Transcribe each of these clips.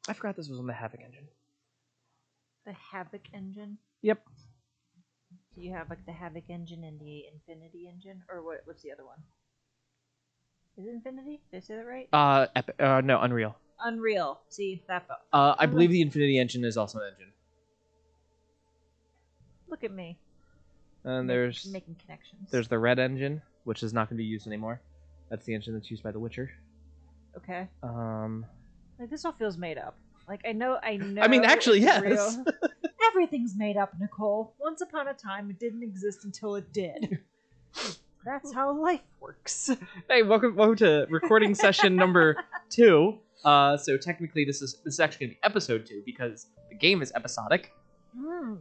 I forgot this was on the Havoc engine. The Havoc engine? Yep. Do you have like the Havoc engine and the Infinity engine? Or what's the other one? Is it Infinity? Did I say that right? No, Unreal. Unreal. See, that felt. I believe the Infinity engine is also an engine. Look at me. And making connections. There's the Red engine, which is not going to be used anymore. That's the engine that's used by The Witcher. Okay. Like this all feels made up. Like I know. I mean, actually, yes. Real. Everything's made up, Nicole. Once upon a time, it didn't exist until it did. That's how life works. Hey, welcome to recording session number 2. So technically, this is actually gonna be episode 2 because the game is episodic.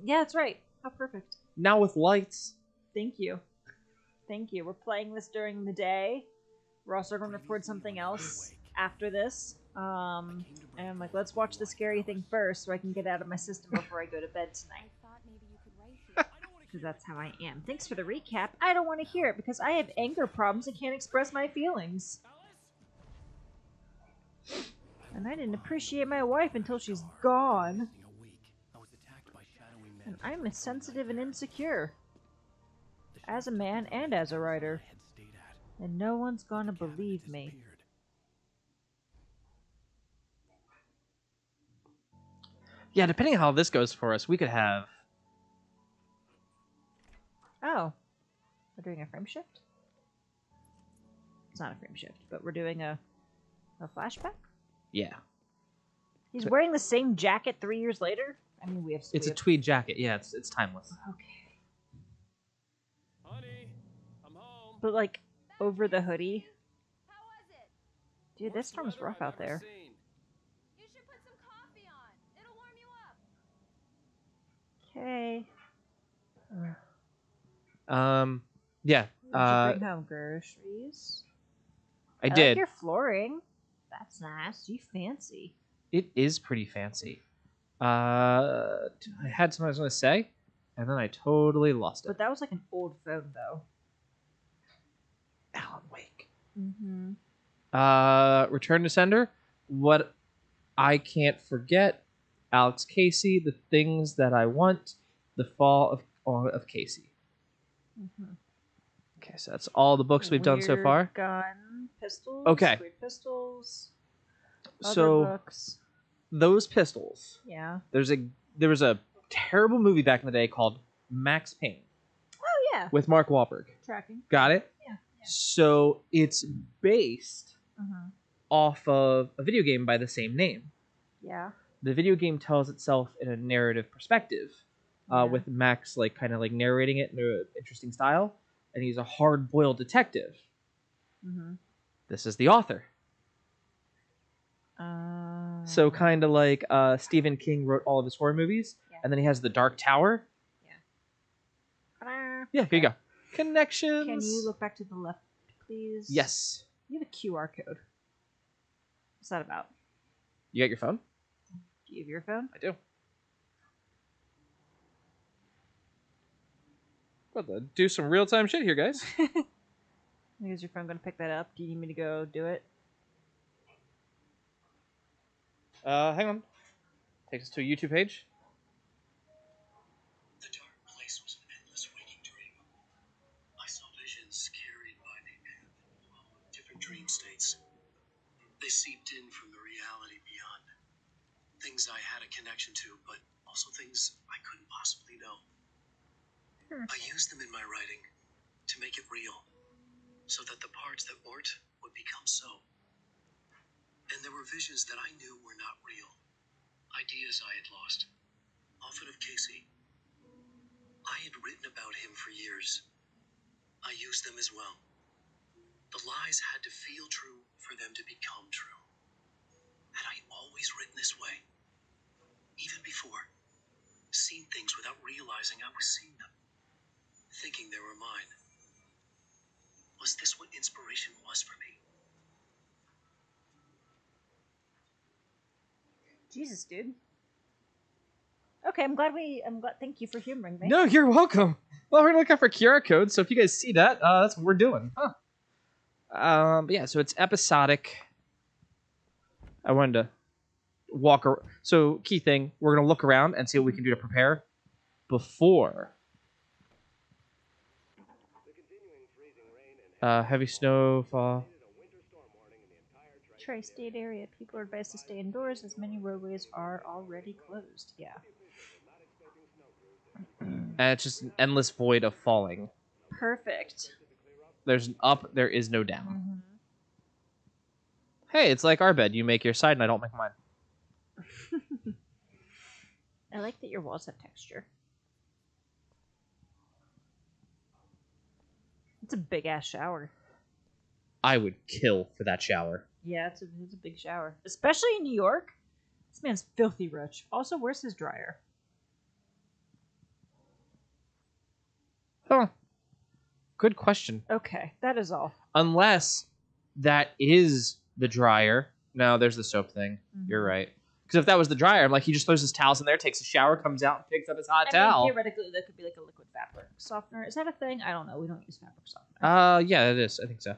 Yeah, that's right. How perfect. Now with lights. Thank you. We're playing this during the day. We're also going to record something else after this. And I'm like, let's watch the scary thing first so I can get out of my system before I go to bed tonight. Because that's how I am. Thanks for the recap. I don't want to hear it because I have anger problems and can't express my feelings. And I didn't appreciate my wife until she's gone. And I'm sensitive and insecure. As a man and as a writer. And no one's gonna believe me. Yeah, depending on how this goes for us, we could have... Oh. We're doing a frame shift? It's not a frame shift, but we're doing a flashback? Yeah. He's wearing the same jacket 3 years later? I mean, It's a tweed jacket. Yeah, it's timeless. Okay. Honey, I'm home. But like over the hoodie. How was it? Dude, this storm's rough out there. You should put some coffee on. It'll warm you up. Okay. Yeah. Did you bring home groceries? I did. Like your flooring. That's nice. You fancy. It is pretty fancy. I had something I was going to say, and then I totally lost it. But that was like an old phone, though. Alan Wake. Mm-hmm. Return to Sender. What I can't forget. Alex Casey. The Things That I Want. The Fall of Casey. Mm-hmm. Okay, so that's all the books we've done so far. Gun, pistols. Okay. Weird pistols. So books. Those pistols. Yeah. There was a terrible movie back in the day called Max Payne. Oh yeah. With Mark Wahlberg. Tracking. Got it? Yeah. So it's based Uh-huh. off of a video game by the same name. Yeah. The video game tells itself in a narrative perspective, with Max kind of narrating it in an interesting style, and he's a hard-boiled detective. Mm-hmm. This is the author. So kind of like Stephen King wrote all of his horror movies, and then he has The Dark Tower. Yeah. Yeah, here you go. Connections. Can you look back to the left, please? Yes. You have a QR code. What's that about? You got your phone? Do you have your phone? I do. About to do some real-time shit here, guys. Is your phone going to pick that up? Do you need me to go do it? Hang on. Takes us to a YouTube page. The dark place was an endless waking dream. I saw visions carried by the ebb and flow of different dream states. They seeped in from the reality beyond. Things I had a connection to, but also things I couldn't possibly know. I used them in my writing to make it real, so that the parts that weren't would become so. And there were visions that I knew were not real. Ideas I had lost, often of Casey. I had written about him for years. I used them as well. The lies had to feel true for them to become true. Had I always written this way? Even before, seen things without realizing I was seeing them, thinking they were mine. Was this what inspiration was for me? Jesus, dude. Okay, I'm glad. Thank you for humoring me. No, you're welcome. Well, we're looking for QR codes, so if you guys see that, that's what we're doing. Huh. But yeah, so it's episodic. I wanted to So key thing, we're gonna look around and see what we can do to prepare before heavy snowfall. Tri-state area. People are advised to stay indoors as many roadways are already closed. Yeah. And it's just an endless void of falling. Perfect. There's an up, there is no down. Mm-hmm. Hey, it's like our bed. You make your side and I don't make mine. I like that your walls have texture. It's a big ass shower. I would kill for that shower. Yeah, it's a big shower. Especially in New York. This man's filthy rich. Also, where's his dryer? Huh. Good question. Okay, that is all. Unless that is the dryer. No, there's the soap thing. Mhm. You're right. Because if that was the dryer, I'm like, he just throws his towels in there, takes a shower, comes out, and picks up his hot towel. Theoretically, that could be like a liquid fabric softener. Is that a thing? I don't know. We don't use fabric softener. Yeah, it is. I think so.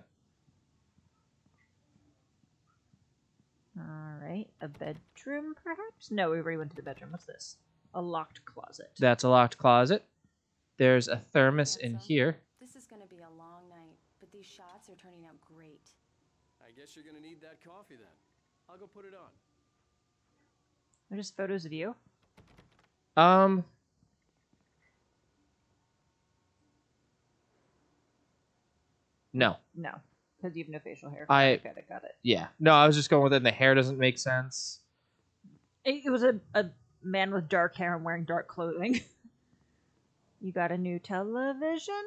All right, a bedroom, perhaps? No, we already went to the bedroom. What's this? A locked closet. That's a locked closet. There's a thermos in here. This is gonna be a long night, but these shots are turning out great. I guess you're gonna need that coffee then. I'll go put it on. They're just photos of you. No. No, because you have no facial hair. I- Got it. Yeah. No, I was just going with it, and the hair doesn't make sense. It was a man with dark hair and wearing dark clothing. You got a new television?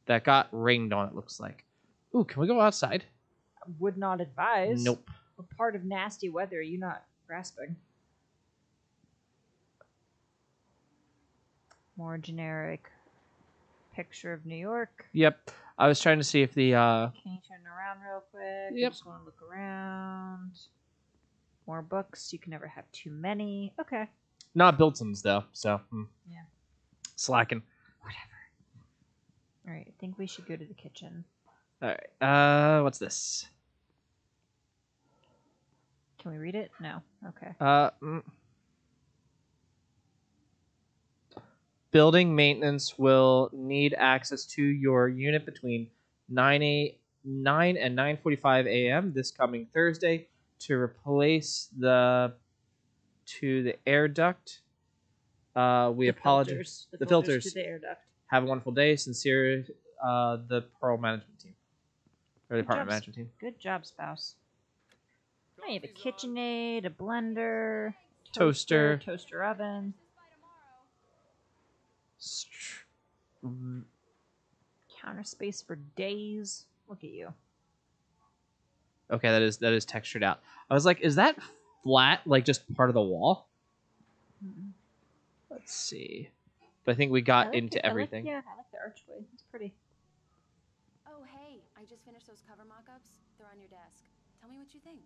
That got ringed on, it looks like. Ooh, can we go outside? Would not advise. Nope. What part of nasty weather are you not grasping? More generic picture of New York. Yep. I was trying to see if the Can you turn around real quick? Yep. I just want to look around. More books. You can never have too many. Okay. not built-ins though, so Yeah. slacking. Whatever. All right. I think we should go to the kitchen. All right. What's this? Can we read it? No. Okay. Building maintenance will need access to your unit between 9 and 9:45 a.m. this coming Thursday to replace the air duct. We apologize. The filters. to the air duct. Have a wonderful day. Sincere, the Pearl management team or the apartment management team. Good job, spouse. I have a KitchenAid, a blender, Toaster. toaster oven. Counter space for days. Look at you. Okay, that is textured out. I was like, is that flat, like just part of the wall? Mm-mm. Let's see. But I think we got into everything. I like the archway. It's pretty. Oh, hey, I just finished those cover mock-ups. They're on your desk. Tell me what you think.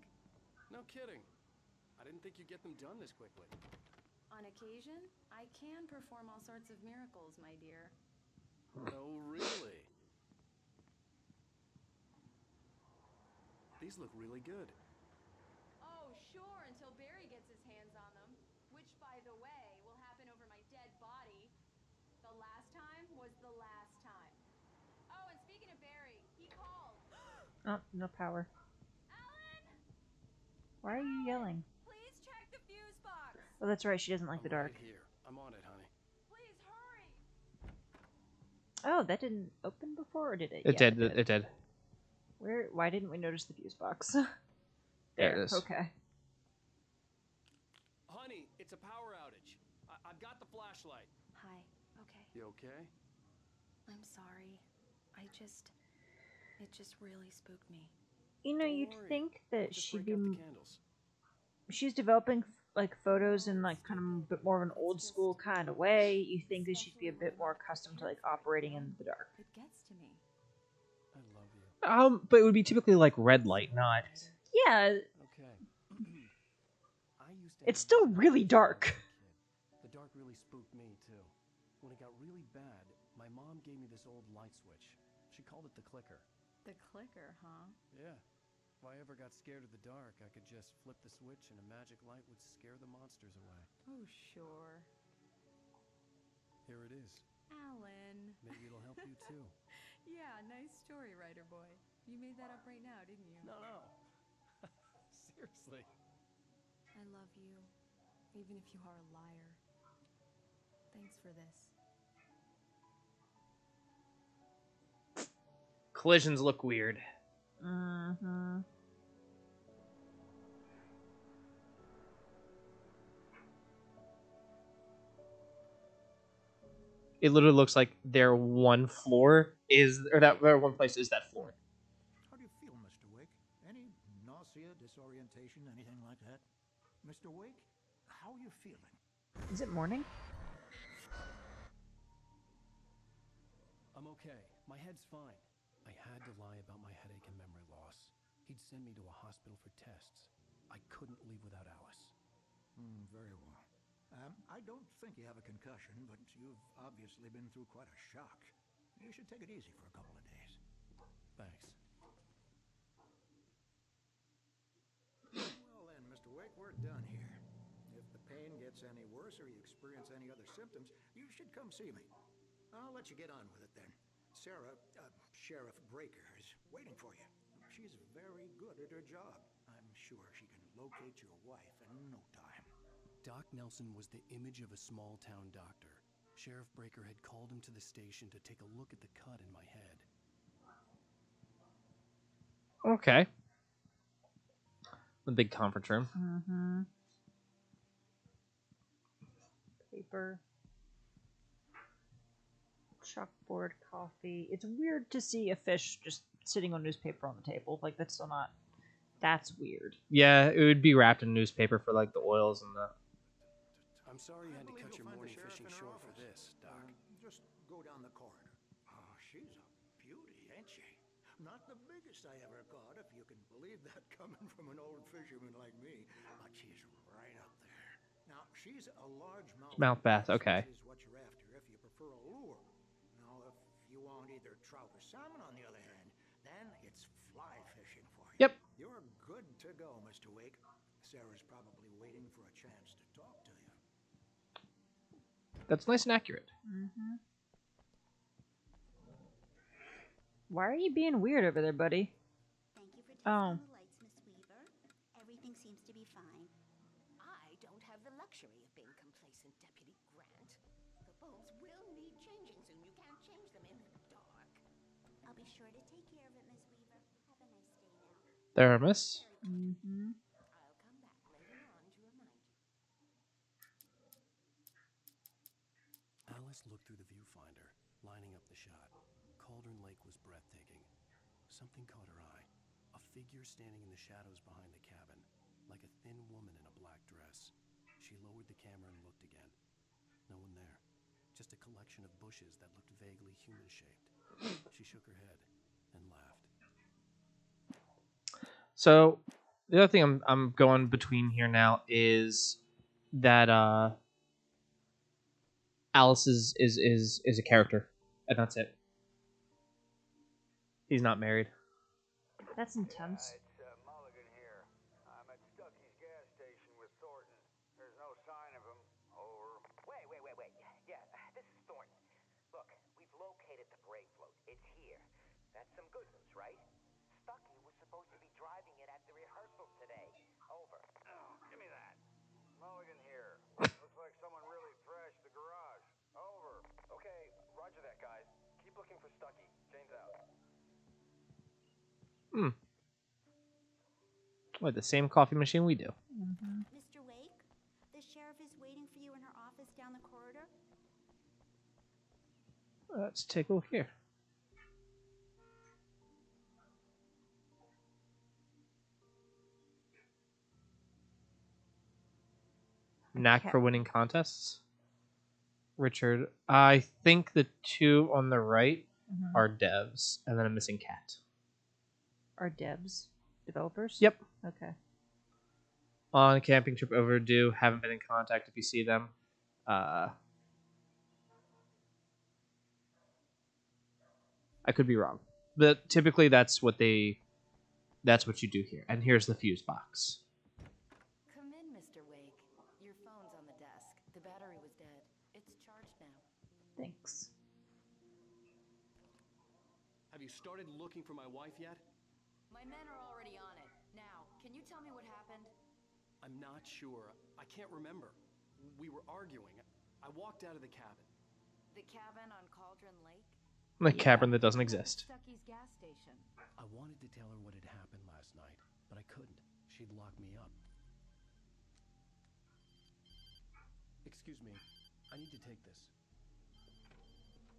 No kidding. I didn't think you'd get them done this quickly. On occasion, I can perform all sorts of miracles, my dear. Oh, really? These look really good. Oh, sure, until Barry gets his hands on them. Which, by the way, will happen over my dead body. The last time was the last time. Oh, and speaking of Barry, he called. Oh, no power. Alan! Why are you yelling? Please check the fuse box. Oh, that's right. She doesn't like the I'm dark. right here. I'm on it, honey. Please hurry. Oh, that didn't open before, or did it? It Yeah, did. It did. Where? Why didn't we notice the fuse box? There it is. Okay. Honey, it's a power outage. I've got the flashlight. Hi. Okay. You okay? I'm sorry. It just really spooked me. You know, Don't you'd worry. think that Just she'd break be. out the candles. She's developing like photos in like kind of a bit more of an old school kind of way. You think that she'd be a bit more accustomed to like operating in the dark. It gets to me. I love you. But it would be typically like red light, not. Yeah, Okay. I used to it's have still this really habit dark. as a kid. The dark really spooked me too. When it got really bad, my mom gave me this old light switch. She called it the clicker. The clicker, huh? Yeah. If I ever got scared of the dark, I could just flip the switch and a magic light would scare the monsters away. Oh, sure. Here it is. Alan. Maybe it'll help you too. Yeah, nice story, writer boy. You made that up right now, didn't you? No. Seriously. I love you, even if you are a liar. Thanks for this. Collisions look weird. Mm-hmm. It literally looks like their one floor is, or that their one place is that floor. How do you feel, Mr. Wake? Any nausea, disorientation, anything like that? Mr. Wake, how are you feeling? Is it morning? I'm okay. My head's fine. I had to lie about my headache and memory loss. He'd send me to a hospital for tests. I couldn't leave without Alice. Very well. I don't think you have a concussion, but you've obviously been through quite a shock. You should take it easy for a couple of days. Thanks. Well then, Mr. Wake, we're done here. If the pain gets any worse or you experience any other symptoms, you should come see me. I'll let you get on with it then. Sarah, Sheriff Breaker, is waiting for you. She's very good at her job. I'm sure she can locate your wife in no time. Doc Nelson was the image of a small-town doctor. Sheriff Breaker had called him to the station to take a look at the cut in my head. Okay. The big conference room. Mm-hmm. Paper. Chalkboard, coffee. It's weird to see a fish just sitting on newspaper on the table. Like, that's still not... That's weird. Yeah, it would be wrapped in newspaper for like the oils and the... I'm sorry you had to I believe cut your you'll find the morning sheriff fishing in her short for office. this, Doc. Just go down the corridor. Oh, she's a beauty, ain't she? Not the biggest I ever caught, if you can believe that coming from an old fisherman like me, but she's right up there. Now, she's a largemouth Mouth bass, okay. which is what you're after if you prefer a lure. Now, if you want either trout or salmon, on the other hand, then it's fly fishing for you. Yep. You're good to go, Mr. Wake. Sarah's probably waiting for a chance to talk to you. That's nice and accurate. Mm-hmm. Why are you being weird over there, buddy? Thank you for testing Oh. the lights, Miss Weaver. Everything seems to be fine. I don't have the luxury of being complacent, Deputy Grant. The bulbs will need changing soon. You can't change them in the dark. I'll be sure to take care of it, Miss Weaver. Have a nice day now. Theramus. Mm-hmm. I'll come back later on to remind you. Alice looked through the viewfinder, lining up the shot. Cauldron Lake was breathtaking. Something caught her eye. A figure standing in the shadows behind the cabin, like a thin woman in a black dress. She lowered the camera and looked again. No one there. Just a collection of bushes that looked vaguely human-shaped. She shook her head and laughed. So the other thing I'm going between here now is that Alice is a character, and that's it. He's not married. That's intense. It's Mulligan here. I'm at Stucky's gas station with Thornton. There's no sign of him. Over. Wait. Yeah, this is Thornton. Look, we've located the brake float. It's here. That's some good news, right? Stucky was supposed to be driving it at the rehearsal today. Over. Oh, give me that. Mulligan here. Looks like someone really thrashed the garage. Over. Okay, roger that, guys. Keep looking for Stucky. Jane's out. What, the same coffee machine we do? Mm-hmm. Mr. Wake, the sheriff is waiting for you in her office down the corridor. Let's take a look here. Knack for winning contests. Richard. I think the two on the right Mm-hmm. are devs, and then a missing cat. Are devs developers? Yep. Okay. On a camping trip overdue. Haven't been in contact if you see them. I could be wrong. But typically that's what they That's what you do here. And here's the fuse box. Come in, Mr. Wake. Your phone's on the desk. The battery was dead. It's charged now. Thanks. Have you started looking for my wife yet? My men are already on it. Now, can you tell me what happened? I'm not sure. I can't remember. We were arguing. I walked out of the cabin. The cabin on Cauldron Lake? The cavern that doesn't exist. Stucky's gas station. I wanted to tell her what had happened last night, but I couldn't. She'd lock me up. Excuse me. I need to take this.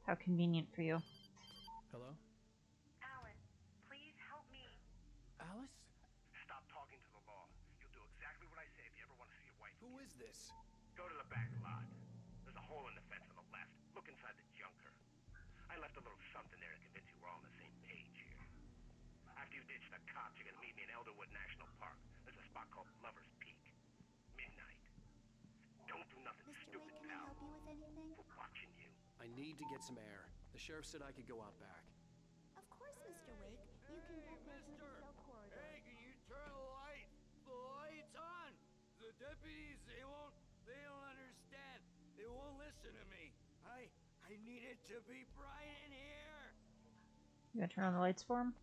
How convenient for you. Hello? Alan, please help me. Alice? Stop talking to the law. You'll do exactly what I say if you ever want to see your wife. Who is this? Go to the back lot. There's a hole in the fence on the left. Look inside the junker. I left a little something there to convince you we're all on the same page here. After you ditch the cops, you're gonna meet me in Elderwood National Park. There's a spot called Lover's Peak. Midnight. Don't do nothing Mr. stupid, Wake, can I pal. help you with anything? We're watching you. I need to get some air. The sheriff said I could go out back. Of course, Mr. Wake. You can get there through the cell corridor. Hey, can you turn the lights on? The deputies, they don't understand. They won't listen to me. I need it to be bright in here. You gonna turn on the lights for him?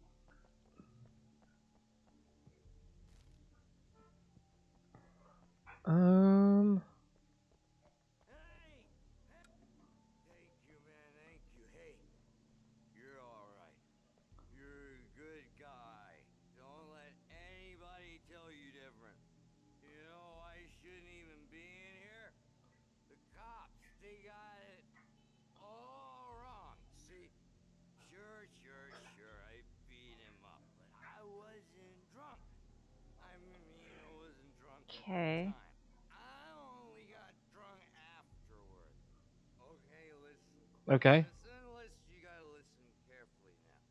Hey! Thank you, man, thank you. Hey, you're alright. You're a good guy. Don't let anybody tell you different. You know, I shouldn't even be in here. The cops, they got it all wrong. See, sure, I beat him up, but I wasn't drunk. I wasn't drunk the whole Okay. time. I only got drunk afterward. Okay, listen. Okay. Listen, you gotta listen carefully now.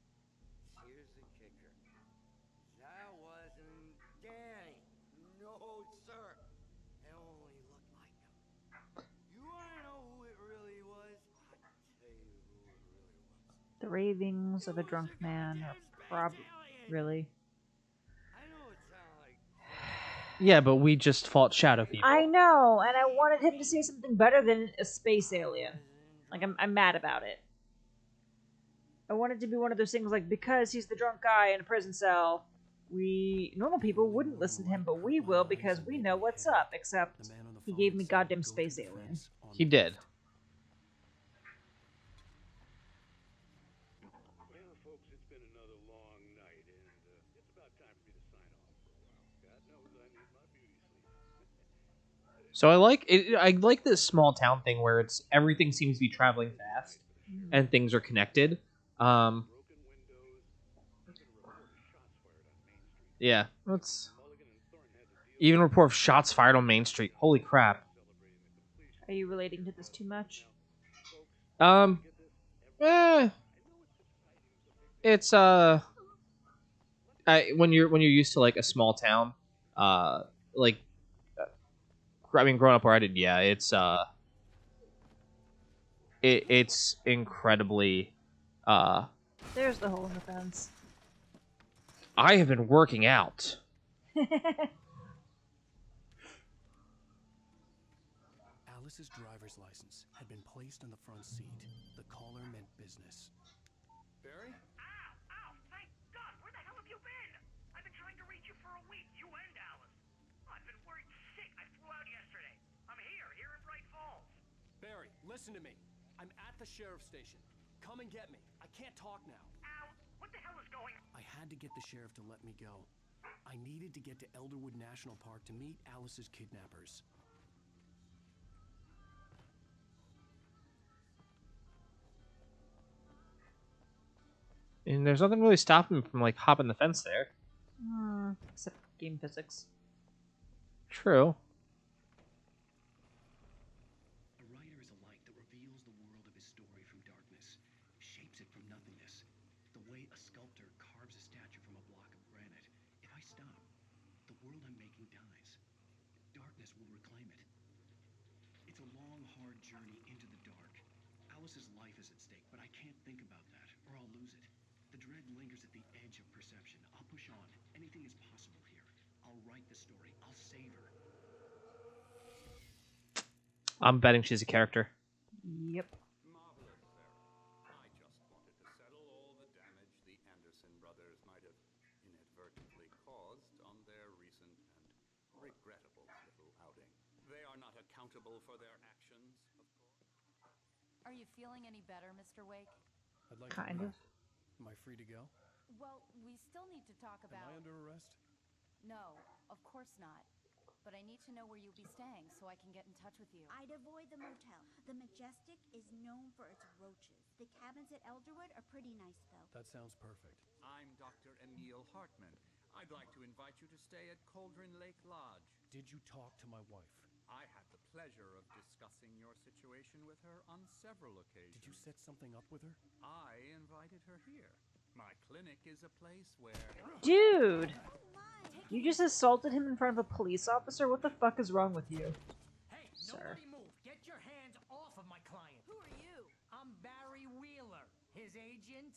Here's the kicker. That wasn't Danny. No, sir. It only looked like him. You wanna know who it really was? I'll tell you who it really was. The ravings of a drunk man are probably really. I know it sounds like Yeah, but we just fought shadow people. I know, and I wanted him to say something better than a space alien. Like I'm mad about it. I want it to be one of those things like because he's the drunk guy in a prison cell, we normal people wouldn't listen to him, but we will because we know what's up. Except he gave me goddamn space alien. He did. Well, folks, it's been another long night, and it's about time for me to sign off for a while. God knows I need my beauty sleep. So I like it. I like this small town thing where it's everything seems to be traveling fast and things are connected. Broken windows. There's been a report of shots fired on Main Street. Yeah, that's Mulligan and Thornton had to deal even a report of shots fired on Main Street. Holy crap. celebrating the completion. Are you relating to this too much? It's when you're used to like a small town, like I mean, growing up where I did, yeah, it's incredibly. There's the hole in the fence. I have been working out. Alice's driver's license had been placed on the front seat. The caller meant business. Barry? Ow! Thank God! Where the hell have you been? I've been trying to reach you for a week. You and Alice. I've been worried sick. I flew out yesterday. I'm here in Bright Falls. Barry, listen to me. I'm at the sheriff's station. Come and get me. I can't talk now. Ow! What the hell is going on? I had to get the sheriff to let me go. I needed to get to Elderwood National Park to meet Alice's kidnappers. And there's nothing really stopping him from like hopping the fence there. Except game physics. True. A writer is a light that reveals the world of his story from darkness, shapes it from nothingness. The way a sculptor carves a statue from a block of granite. If I stop, the world I'm making dies. Darkness will reclaim it. It's a long, hard journey into the dark. Alice's life is at stake, but I can't think about that, or I'll lose it. The dread lingers at the edge of perception. I'll push on. Anything is possible here. I'll write the story. I'll save her. I'm betting she's a character. Yep. Marvelous, Sarah. I just wanted to settle all the damage the Anderson brothers might have inadvertently caused on their recent and regrettable little outing. They are not accountable for their actions, of course. Are you feeling any better, Mr. Wake? I'd like Kind to of. Am I free to go? Well, we still need to talk Am about... I under arrest? No, of course not. But I need to know where you'll be staying so I can get in touch with you. I'd avoid the motel. The Majestic is known for its roaches. The cabins at Elderwood are pretty nice, though. That sounds perfect. I'm Dr. Emil Hartman. I'd like to invite you to stay at Cauldron Lake Lodge. Did you talk to my wife? I had the pleasure of discussing your situation with her on several occasions. Did you set something up with her? I invited her here. My clinic is a place where... Dude! You just assaulted him in front of a police officer? What the fuck is wrong with you? Hey, sir? nobody move. Get your hands off of my client. Who are you? I'm Barry Wheeler, his agent.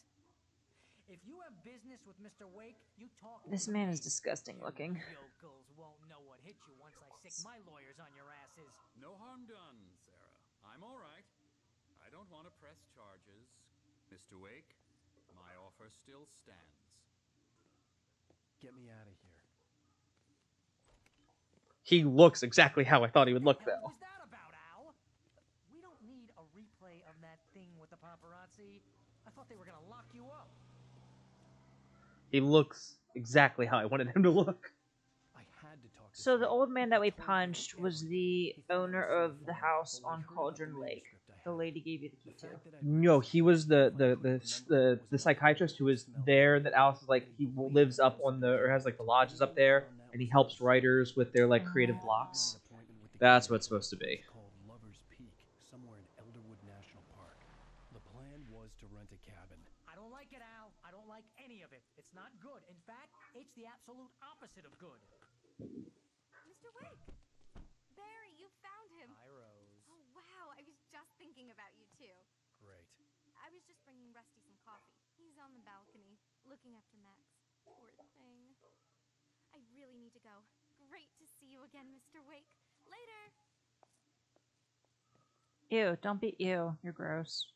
If you have business with Mr. Wake, you talk This to man me. is disgusting looking. Yokels won't know what hit you once I sick my lawyers on your asses. No harm done, Sarah. I'm all right. I don't want to press charges. Mr. Wake, my offer still stands. Get me out of here. He looks exactly how I thought he would look, What though. was that about, Al? We don't need a replay of that thing with the paparazzi. I thought they were gonna lock you up. He looks exactly how I wanted him to look. I had to talk to So the Snake. old man that we He told me punched was everything. the He thought I owner was so of the fine, house but when on he heard about Cauldron the Lake. manuscript I The had, lady gave you the key the to. fact that I'd No, written he was something the I couldn't remember the was psychiatrist who is there. That Alice is like he lives up on the or has like the lodges up there, and he helps writers with their like creative blocks. That's what it's supposed to be. It's called Lover's Peak, somewhere in Elderwood National Park. The plan was to rent a cabin. I don't like it, Al. I don't like any of it. It's not good. In fact, it's the absolute opposite of good. Mr. Wake! Barry, you found him! Hi, Rose. Oh, wow, I was just thinking about you, too. Great. I was just bringing Rusty some coffee. He's on the balcony, looking after Max. Poor thing. I really need to go. Great to see you again, Mr. Wake. Later! Ew, don't be ew. You're gross.